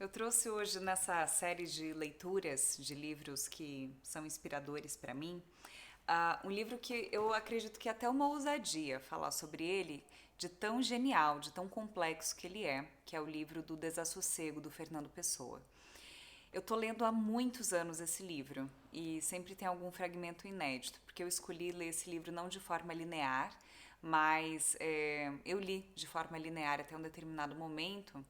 Eu trouxe hoje nessa série de leituras de livros que são inspiradores para mim, um livro que eu acredito que é até uma ousadia falar sobre ele, de tão genial, de tão complexo que ele é, que é o livro do Desassossego, do Fernando Pessoa. Eu tô lendo há muitos anos esse livro e sempre tem algum fragmento inédito, porque eu escolhi ler esse livro não de forma linear, mas eu li de forma linear até um determinado momento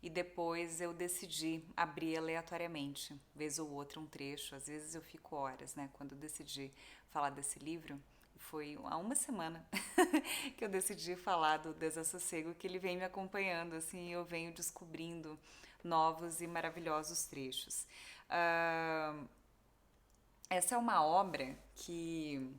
e depois eu decidi abrir aleatoriamente, vez ou outra um trecho. Às vezes eu fico horas, né? Quando eu decidi falar desse livro, foi há uma semana que eu decidi falar do Desassossego, que ele vem me acompanhando, assim, eu venho descobrindo novos e maravilhosos trechos. Uh, Essa é uma obra que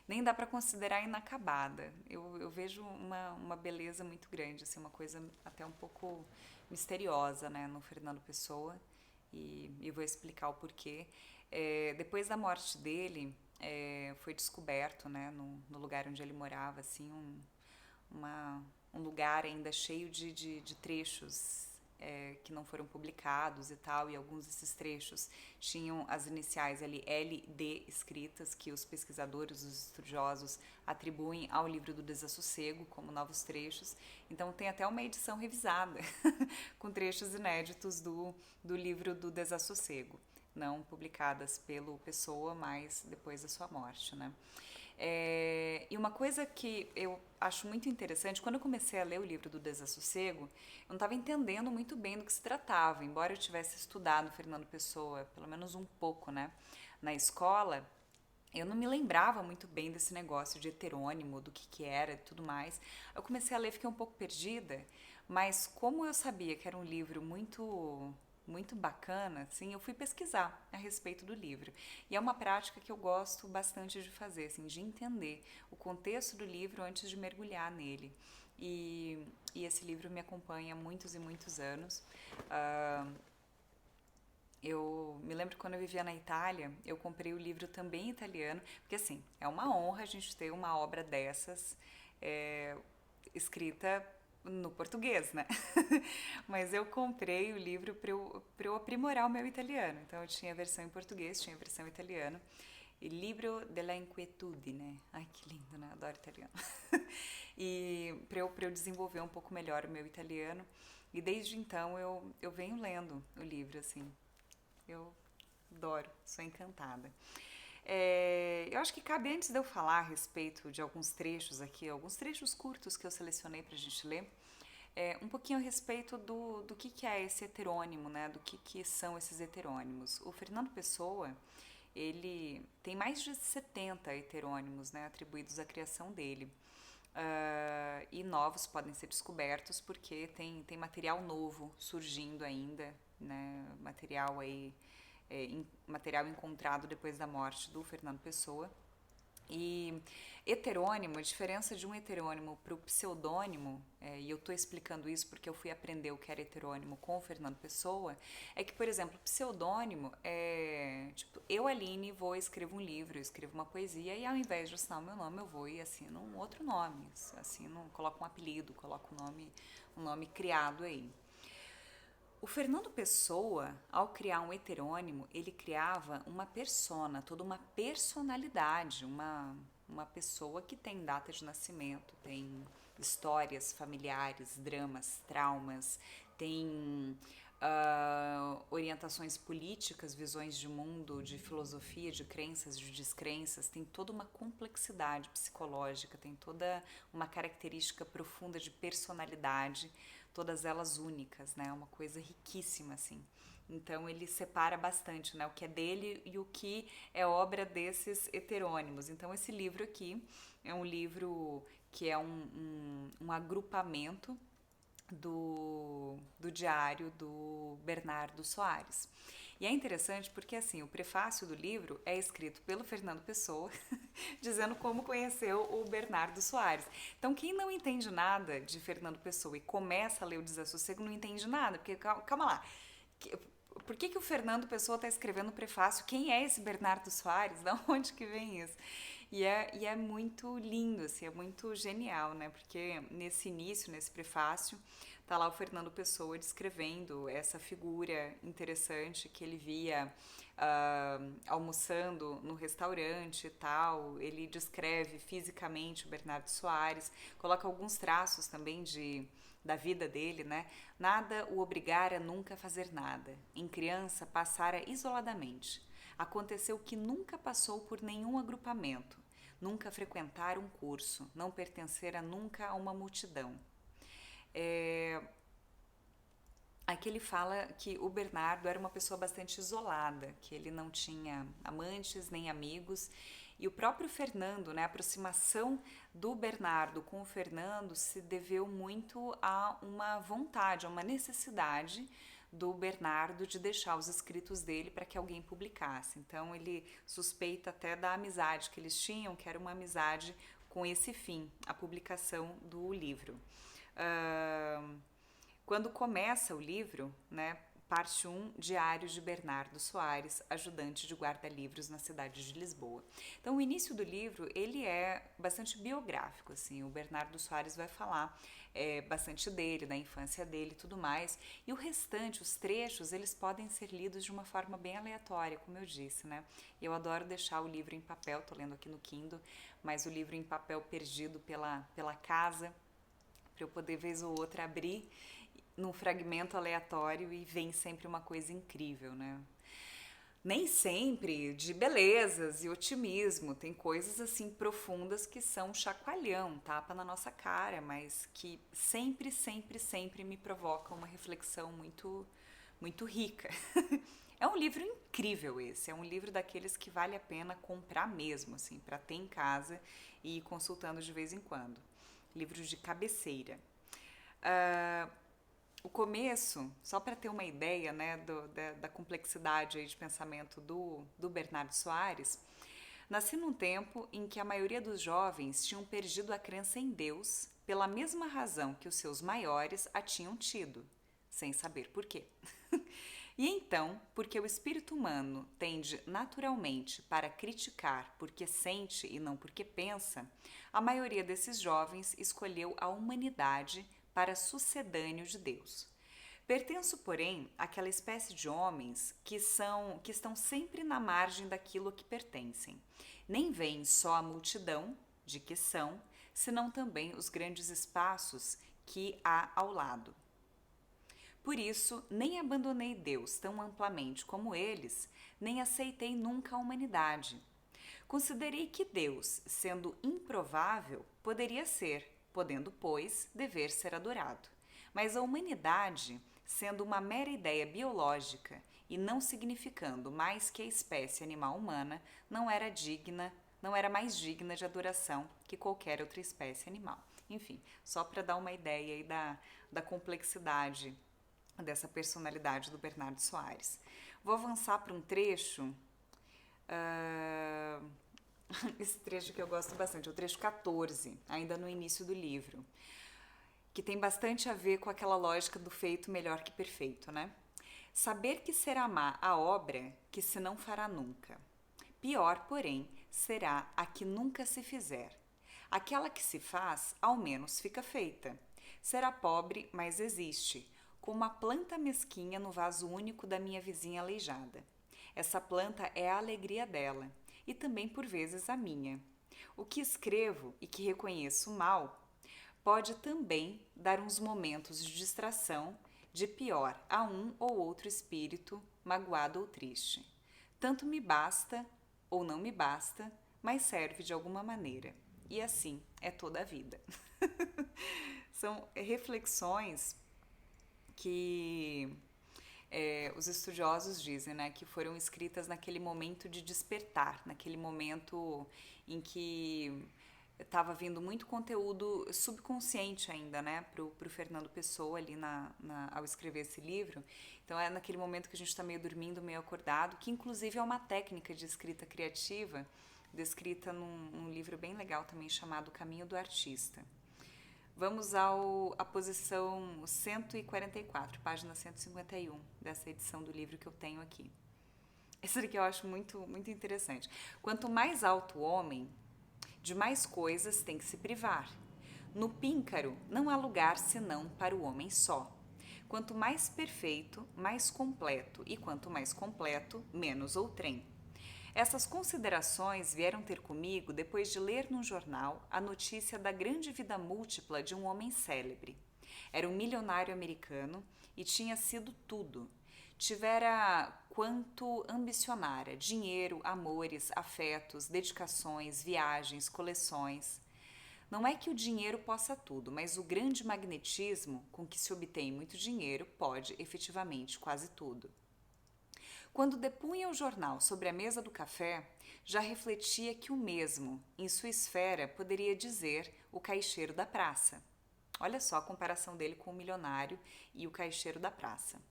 nem dá para considerar inacabada. Eu vejo uma beleza muito grande, assim, uma coisa até um pouco misteriosa, né, no Fernando Pessoa, e vou explicar o porquê. Depois da morte dele, foi descoberto, né, no lugar onde ele morava, assim, um lugar ainda cheio de trechos que não foram publicados e tal, e alguns desses trechos tinham as iniciais ali LD escritas, que os pesquisadores, os estudiosos atribuem ao livro do Desassossego como novos trechos. Então tem até uma edição revisada com trechos inéditos do livro do Desassossego, não publicadas pelo Pessoa, mas depois da sua morte, né? E uma coisa que eu acho muito interessante, quando eu comecei a ler o livro do Desassossego, eu não estava entendendo muito bem do que se tratava, embora eu tivesse estudado Fernando Pessoa, pelo menos um pouco, né, na escola. Eu não me lembrava muito bem desse negócio de heterônimo, do que era e tudo mais. Eu comecei a ler, fiquei um pouco perdida, mas como eu sabia que era um livro muito bacana, assim, eu fui pesquisar a respeito do livro. E é uma prática que eu gosto bastante de fazer, assim, de entender o contexto do livro antes de mergulhar nele. E esse livro me acompanha há muitos e muitos anos. Uh, eu me lembro que quando eu vivia na Itália, eu comprei o livro também em italiano, porque assim, é uma honra a gente ter uma obra dessas é, escrita no português, né? Mas eu comprei o livro para eu aprimorar o meu italiano. Então eu tinha a versão em português, tinha a versão em italiano. E Libro della Inquietudine. Ai, que lindo, né? Adoro italiano. E para eu desenvolver um pouco melhor o meu italiano. E desde então eu venho lendo o livro, assim. Eu adoro, sou encantada. Eu acho que cabe, antes de eu falar a respeito de alguns trechos aqui, alguns trechos curtos que eu selecionei para a gente ler, um pouquinho a respeito do que é esse heterônimo, né? Do que são esses heterônimos. O Fernando Pessoa, ele tem mais de 70 heterônimos, né, atribuídos à criação dele. E novos podem ser descobertos porque tem material novo surgindo ainda, né? Material encontrado depois da morte do Fernando Pessoa. E heterônimo, a diferença de um heterônimo para o pseudônimo, e eu estou explicando isso porque eu fui aprender o que era heterônimo com o Fernando Pessoa, é que, por exemplo, pseudônimo é tipo, eu, Aline, vou e escrevo um livro, eu escrevo uma poesia e ao invés de assinar o meu nome, eu vou e assino um outro nome, assino, coloco um apelido, coloco um nome criado aí. O Fernando Pessoa, ao criar um heterônimo, ele criava uma persona, toda uma personalidade, uma pessoa que tem data de nascimento, tem histórias familiares, dramas, traumas, tem orientações políticas, visões de mundo, de filosofia, de crenças, de descrenças, tem toda uma complexidade psicológica, tem toda uma característica profunda de personalidade, todas elas únicas, né? Uma coisa riquíssima, assim. Então ele separa bastante, né? O que é dele e o que é obra desses heterônimos. Então esse livro aqui é um livro que é um agrupamento do diário do Bernardo Soares. E é interessante porque assim, o prefácio do livro é escrito pelo Fernando Pessoa, dizendo como conheceu o Bernardo Soares. Então, quem não entende nada de Fernando Pessoa e começa a ler o Desassossego não entende nada, porque calma lá. Por que o Fernando Pessoa está escrevendo o prefácio? Quem é esse Bernardo Soares? Da onde que vem isso? E é muito lindo, assim, é muito genial, né? Porque nesse início, nesse prefácio, tá lá o Fernando Pessoa descrevendo essa figura interessante que ele via almoçando no restaurante e tal. Ele descreve fisicamente o Bernardo Soares, coloca alguns traços também da vida dele, né? Nada o obrigara nunca a fazer nada. Em criança, passara isoladamente. Aconteceu que nunca passou por nenhum agrupamento, nunca frequentara um curso, não pertencera nunca a uma multidão. Aqui ele fala que o Bernardo era uma pessoa bastante isolada, que ele não tinha amantes nem amigos. E o próprio Fernando, né, a aproximação do Bernardo com o Fernando se deveu muito a uma vontade, a uma necessidade do Bernardo de deixar os escritos dele para que alguém publicasse. Então ele suspeita até da amizade que eles tinham, que era uma amizade com esse fim, a publicação do livro. Quando começa o livro, né, parte 1, Diário de Bernardo Soares, ajudante de guarda-livros na cidade de Lisboa. Então, o início do livro, ele é bastante biográfico, assim, o Bernardo Soares vai falar bastante dele, da infância dele e tudo mais, e o restante, os trechos, eles podem ser lidos de uma forma bem aleatória, como eu disse, né? Eu adoro deixar o livro em papel, tô lendo aqui no Kindle, mas o livro em papel perdido pela casa, para eu poder, vez ou outra, abrir num fragmento aleatório e vem sempre uma coisa incrível, né? Nem sempre de belezas e otimismo, tem coisas assim profundas que são chacoalhão, tapa na nossa cara, mas que sempre, sempre, sempre me provocam uma reflexão muito, muito rica. É um livro incrível esse, é um livro daqueles que vale a pena comprar mesmo, assim, para ter em casa e ir consultando de vez em quando. Livros de cabeceira. O começo, só para ter uma ideia, né, da complexidade aí de pensamento do Bernardo Soares, nasci num tempo em que a maioria dos jovens tinham perdido a crença em Deus pela mesma razão que os seus maiores a tinham tido, sem saber por quê. E então, porque o espírito humano tende naturalmente para criticar porque sente e não porque pensa, a maioria desses jovens escolheu a humanidade para sucedâneo de Deus. Pertenço, porém, àquela espécie de homens que estão sempre na margem daquilo a que pertencem. Nem veem só a multidão de que são, senão também os grandes espaços que há ao lado. Por isso, nem abandonei Deus tão amplamente como eles, nem aceitei nunca a humanidade. Considerei que Deus, sendo improvável, poderia ser, podendo, pois, dever ser adorado. Mas a humanidade, sendo uma mera ideia biológica e não significando mais que a espécie animal humana, não era mais digna de adoração que qualquer outra espécie animal. Enfim, só para dar uma ideia aí da complexidade dessa personalidade do Bernardo Soares. Vou avançar para um trecho. Esse trecho que eu gosto bastante, é o trecho 14, ainda no início do livro, que tem bastante a ver com aquela lógica do feito melhor que perfeito, né? Saber que será má a obra que se não fará nunca. Pior, porém, será a que nunca se fizer. Aquela que se faz, ao menos fica feita. Será pobre, mas existe, como a planta mesquinha no vaso único da minha vizinha aleijada. Essa planta é a alegria dela, e também por vezes a minha. O que escrevo e que reconheço mal, pode também dar uns momentos de distração, de pior a um ou outro espírito, magoado ou triste. Tanto me basta, ou não me basta, mas serve de alguma maneira. E assim é toda a vida. São reflexões que os estudiosos dizem, né, que foram escritas naquele momento de despertar, naquele momento em que estava vindo muito conteúdo subconsciente ainda, né, pro Fernando Pessoa ali ao escrever esse livro. Então é naquele momento que a gente está meio dormindo, meio acordado, que inclusive é uma técnica de escrita criativa, descrita num livro bem legal também chamado O Caminho do Artista. Vamos à posição 144, página 151 dessa edição do livro que eu tenho aqui. Essa daqui eu acho muito, muito interessante. Quanto mais alto o homem, de mais coisas tem que se privar. No píncaro não há lugar senão para o homem só. Quanto mais perfeito, mais completo, e quanto mais completo, menos outrem. Essas considerações vieram ter comigo depois de ler num jornal a notícia da grande vida múltipla de um homem célebre. Era um milionário americano e tinha sido tudo. Tivera quanto ambicionara: dinheiro, amores, afetos, dedicações, viagens, coleções. Não é que o dinheiro possa tudo, mas o grande magnetismo com que se obtém muito dinheiro pode efetivamente quase tudo. Quando depunha o jornal sobre a mesa do café, já refletia que o mesmo, em sua esfera, poderia dizer o caixeiro da praça. Olha só a comparação dele com o milionário e o caixeiro da praça.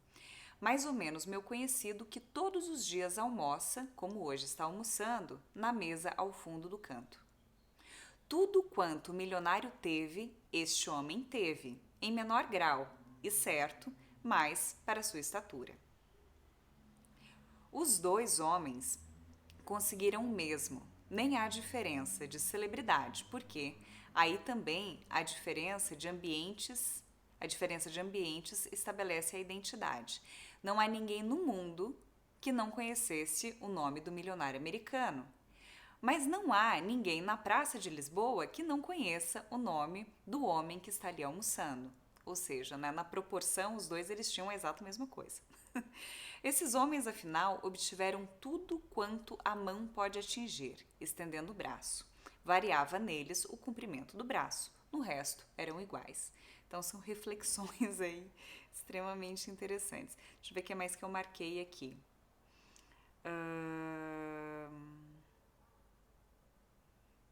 Mais ou menos meu conhecido que todos os dias almoça, como hoje está almoçando, na mesa ao fundo do canto. Tudo quanto o milionário teve, este homem teve, em menor grau, e certo, mais para sua estatura. Os dois homens conseguiram o mesmo, nem há diferença de celebridade, porque aí também a diferença de ambientes estabelece a identidade. Não há ninguém no mundo que não conhecesse o nome do milionário americano. Mas não há ninguém na Praça de Lisboa que não conheça o nome do homem que está ali almoçando. Ou seja, né, na proporção, os dois eles tinham a exata mesma coisa. Esses homens, afinal, obtiveram tudo quanto a mão pode atingir, estendendo o braço. Variava neles o comprimento do braço, no resto eram iguais. Então são reflexões aí extremamente interessantes. Deixa eu ver o que mais que eu marquei aqui.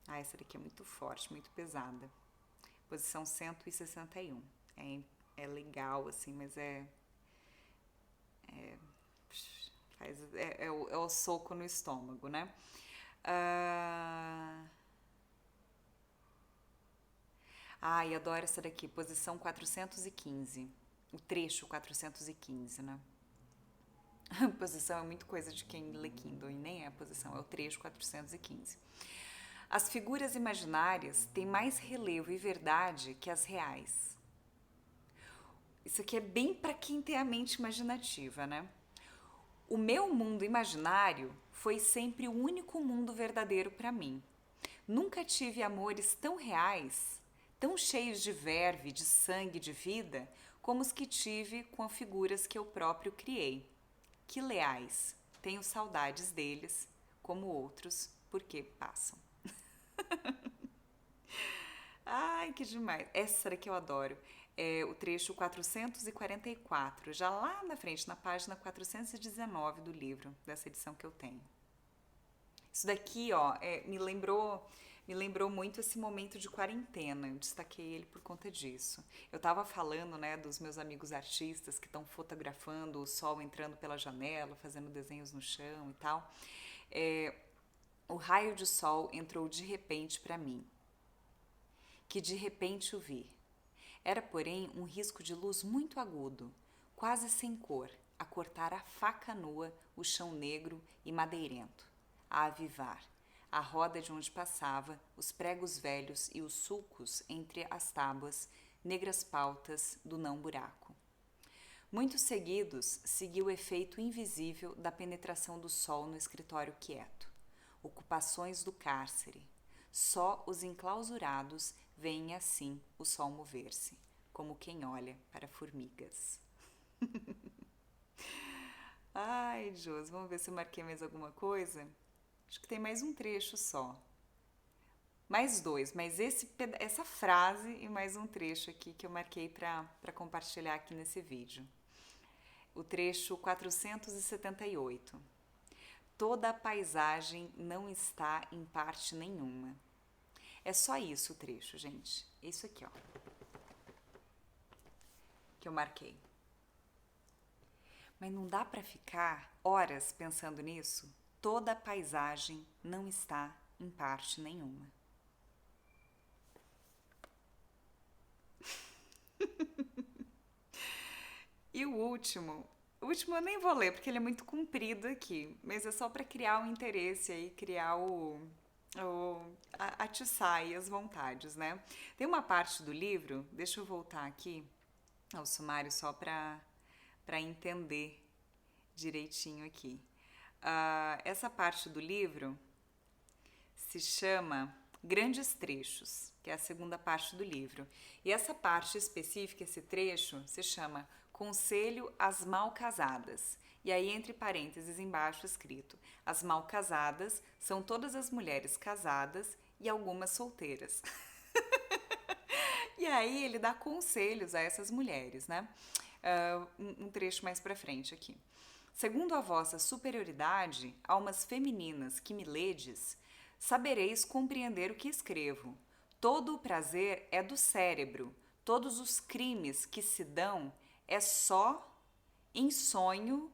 Essa daqui é muito forte, muito pesada. Posição 161. É legal, assim, mas é o soco no estômago, né? E adoro essa daqui, posição 415. O trecho 415, né? A posição é muito coisa de quem lê Kindle e nem é a posição, é o trecho 415. As figuras imaginárias têm mais relevo e verdade que as reais. Isso aqui é bem para quem tem a mente imaginativa, né? O meu mundo imaginário foi sempre o único mundo verdadeiro para mim. Nunca tive amores tão reais, tão cheios de verve, de sangue, de vida, como os que tive com as figuras que eu próprio criei. Que leais, tenho saudades deles, como outros, porque passam. Ai, que demais. Essa daqui eu adoro. É o trecho 444, já lá na frente, na página 419 do livro, dessa edição que eu tenho. Isso daqui, ó, me lembrou muito esse momento de quarentena. Eu destaquei ele por conta disso. Eu tava falando, né, dos meus amigos artistas que estão fotografando o sol entrando pela janela, fazendo desenhos no chão e tal. O raio de sol entrou de repente para mim, que de repente o vi. Era, porém, um risco de luz muito agudo, quase sem cor, a cortar a faca nua o chão negro e madeirento, a avivar a roda de onde passava, os pregos velhos e os sulcos entre as tábuas, negras pautas do não-buraco. Muito seguidos, seguiu o efeito invisível da penetração do sol no escritório quieto. Ocupações do cárcere. Só os enclausurados veem assim o sol mover-se, como quem olha para formigas. Ai, Josi, vamos ver se eu marquei mais alguma coisa? Acho que tem mais um trecho só. Mais dois, mas essa frase e mais um trecho aqui que eu marquei para compartilhar aqui nesse vídeo. O trecho 478. Toda a paisagem não está em parte nenhuma. É só isso o trecho, gente. Isso aqui, ó. Que eu marquei. Mas não dá para ficar horas pensando nisso? Toda a paisagem não está em parte nenhuma. E o último eu nem vou ler porque ele é muito comprido aqui, mas é só para criar o interesse aí, criar atiçar aí as vontades, né? Tem uma parte do livro, deixa eu voltar aqui ao sumário só para entender direitinho aqui. Essa parte do livro se chama Grandes Trechos, que é a segunda parte do livro. E essa parte específica, esse trecho, se chama Conselho às Mal Casadas. E aí, entre parênteses, embaixo escrito: as mal casadas são todas as mulheres casadas e algumas solteiras. E aí ele dá conselhos a essas mulheres, né? Um trecho mais pra frente aqui. Segundo a vossa superioridade, almas femininas que me ledes, sabereis compreender o que escrevo. Todo o prazer é do cérebro, todos os crimes que se dão é só em sonhos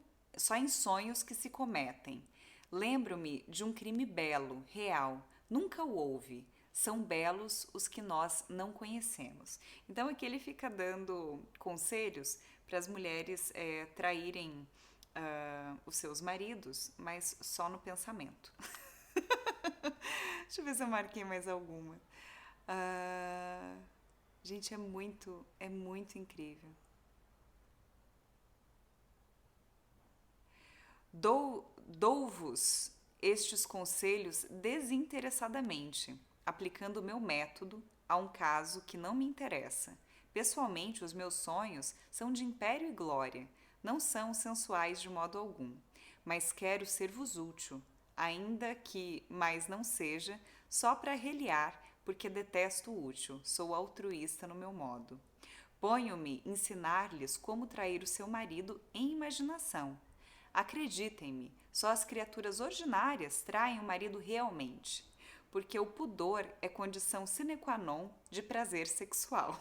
que se cometem. Lembro-me de um crime belo, real, nunca o houve. São belos os que nós não conhecemos. Então aqui ele fica dando conselhos para as mulheres traírem os seus maridos, mas só no pensamento. Deixa eu ver se eu marquei mais alguma. Gente, é muito incrível. Dou-vos estes conselhos desinteressadamente, aplicando o meu método a um caso que não me interessa. Pessoalmente, os meus sonhos são de império e glória, não são sensuais de modo algum, mas quero ser-vos útil, ainda que mais não seja, só para reliar, porque detesto o útil, sou altruísta no meu modo. Ponho-me ensinar-lhes como trair o seu marido em imaginação. Acreditem-me, só as criaturas ordinárias traem o marido realmente, porque o pudor é condição sine qua non de prazer sexual.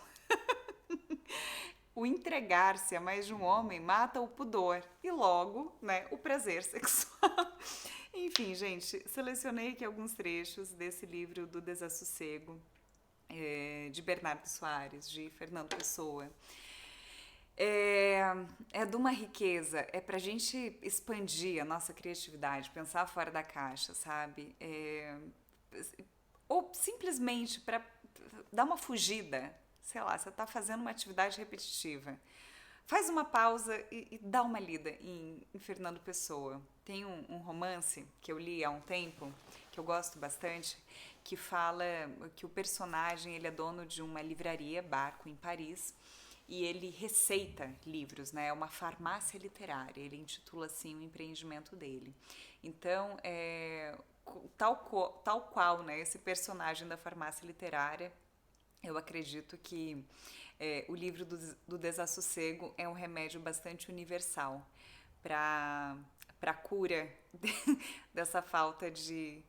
O entregar-se a mais de um homem mata o pudor e logo, né, o prazer sexual. Enfim, gente, selecionei aqui alguns trechos desse livro do Desassossego, de Bernardo Soares, de Fernando Pessoa. É de uma riqueza, é pra gente expandir a nossa criatividade, pensar fora da caixa, sabe? Ou simplesmente para dar uma fugida, sei lá, você tá fazendo uma atividade repetitiva. Faz uma pausa e dá uma lida em Fernando Pessoa. Tem um romance que eu li há um tempo, que eu gosto bastante, que fala que o personagem ele é dono de uma livraria, Barco, em Paris, e ele receita livros, né? É uma farmácia literária, ele intitula assim o empreendimento dele. Então, tal qual, né, esse personagem da farmácia literária, eu acredito que o livro do Desassossego é um remédio bastante universal para a cura dessa falta de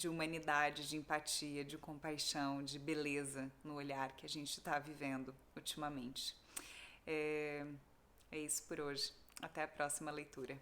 humanidade, de empatia, de compaixão, de beleza no olhar que a gente está vivendo ultimamente. É isso por hoje. Até a próxima leitura.